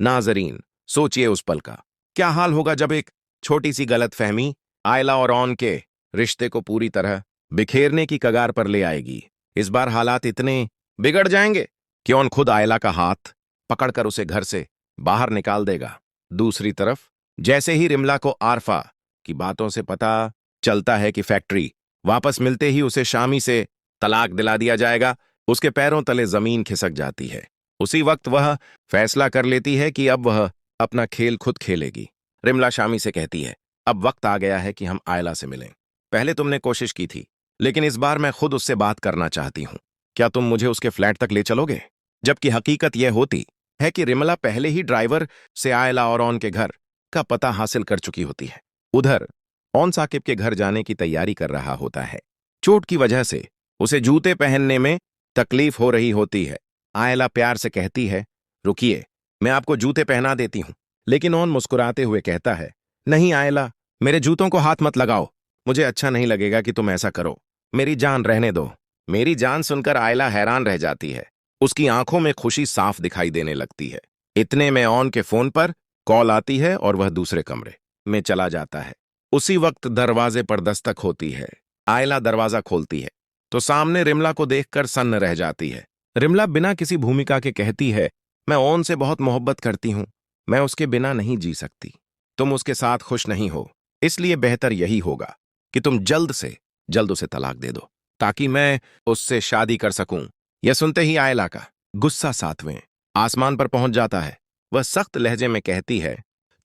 नाजरीन, सोचिए उस पल का क्या हाल होगा जब एक छोटी सी गलतफहमी आयला और ऑन के रिश्ते को पूरी तरह बिखेरने की कगार पर ले आएगी। इस बार हालात इतने बिगड़ जाएंगे कि ऑन खुद आयला का हाथ पकड़कर उसे घर से बाहर निकाल देगा। दूसरी तरफ जैसे ही रिमला को आरफा की बातों से पता चलता है कि फैक्ट्री वापस मिलते ही उसे शामी से तलाक दिला दिया जाएगा, उसके पैरों तले जमीन खिसक जाती है। उसी वक्त वह फैसला कर लेती है कि अब वह अपना खेल खुद खेलेगी। रिमला शामी से कहती है, अब वक्त आ गया है कि हम आयला से मिलें। पहले तुमने कोशिश की थी, लेकिन इस बार मैं खुद उससे बात करना चाहती हूं। क्या तुम मुझे उसके फ्लैट तक ले चलोगे? जबकि हकीकत यह होती है कि रिमला पहले ही ड्राइवर से आयला और ऑन के घर का पता हासिल कर चुकी होती है। उधर ऑन साकिब के घर जाने की तैयारी कर रहा होता है। चोट की वजह से उसे जूते पहनने में तकलीफ हो रही होती है। आयला प्यार से कहती है, रुकिए, मैं आपको जूते पहना देती हूं। लेकिन ऑन मुस्कुराते हुए कहता है, नहीं आयला, मेरे जूतों को हाथ मत लगाओ। मुझे अच्छा नहीं लगेगा कि तुम ऐसा करो। मेरी जान रहने दो। मेरी जान सुनकर आयला हैरान रह जाती है। उसकी आंखों में खुशी साफ दिखाई देने लगती है। इतने में ऑन के फोन पर कॉल आती है और वह दूसरे कमरे में चला जाता है। उसी वक्त दरवाजे पर दस्तक होती है। आयला दरवाजा खोलती है तो सामने रिमला को देखकर सन्न रह जाती है। रिमला बिना किसी भूमिका के कहती है, मैं ओन से बहुत मोहब्बत करती हूं। मैं उसके बिना नहीं जी सकती। तुम उसके साथ खुश नहीं हो, इसलिए बेहतर यही होगा कि तुम जल्द से जल्द उसे तलाक दे दो, ताकि मैं उससे शादी कर सकूं। यह सुनते ही आयला का गुस्सा 7वें आसमान पर पहुंच जाता है। वह सख्त लहजे में कहती है,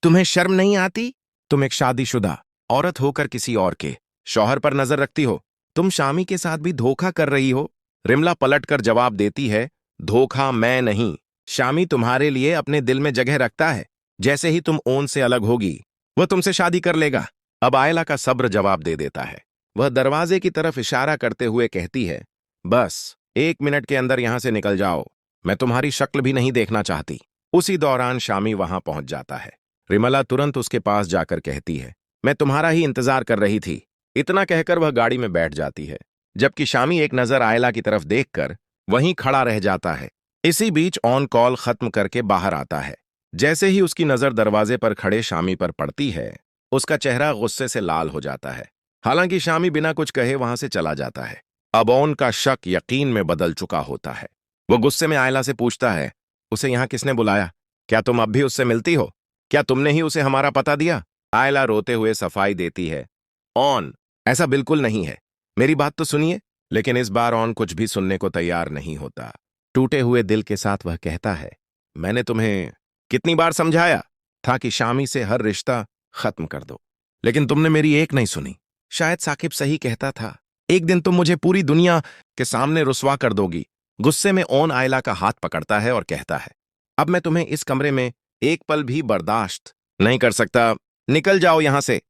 तुम्हें शर्म नहीं आती? तुम एक शादीशुदा औरत होकर किसी और के शौहर पर नजर रखती हो। तुम शामी के साथ भी धोखा कर रही हो। रिमला पलटकर जवाब देती है, धोखा मैं नहीं, शामी तुम्हारे लिए अपने दिल में जगह रखता है। जैसे ही तुम ओन से अलग होगी, वह तुमसे शादी कर लेगा। अब आयला का सब्र जवाब दे देता है। वह दरवाजे की तरफ इशारा करते हुए कहती है, बस 1 मिनट के अंदर यहां से निकल जाओ। मैं तुम्हारी शक्ल भी नहीं देखना चाहती। उसी दौरान शामी वहां पहुंच जाता है। रिमला तुरंत उसके पास जाकर कहती है, मैं तुम्हारा ही इंतजार कर रही थी। इतना कहकर वह गाड़ी में बैठ जाती है, जबकि शामी एक नजर आयला की तरफ देखकर वहीं खड़ा रह जाता है। इसी बीच ऑन कॉल खत्म करके बाहर आता है। जैसे ही उसकी नजर दरवाजे पर खड़े शामी पर पड़ती है, उसका चेहरा गुस्से से लाल हो जाता है। हालांकि शामी बिना कुछ कहे वहां से चला जाता है। अब ऑन का शक यकीन में बदल चुका होता है। वो गुस्से में आयला से पूछता है, उसे यहां किसने बुलाया? क्या तुम अब भी उससे मिलती हो? क्या तुमने ही उसे हमारा पता दिया? आयला रोते हुए सफाई देती है, ऑन, ऐसा बिल्कुल नहीं है। मेरी बात तो सुनिए। लेकिन इस बार ऑन कुछ भी सुनने को तैयार नहीं होता। टूटे हुए दिल के साथ वह कहता है, मैंने तुम्हें कितनी बार समझाया था कि शामी से हर रिश्ता खत्म कर दो, लेकिन तुमने मेरी एक नहीं सुनी। शायद साकिब सही कहता था, एक दिन तुम मुझे पूरी दुनिया के सामने रुस्वा कर दोगी। गुस्से में ऑन आयला का हाथ पकड़ता है और कहता है, अब मैं तुम्हें इस कमरे में एक पल भी बर्दाश्त नहीं कर सकता। निकल जाओ यहां से।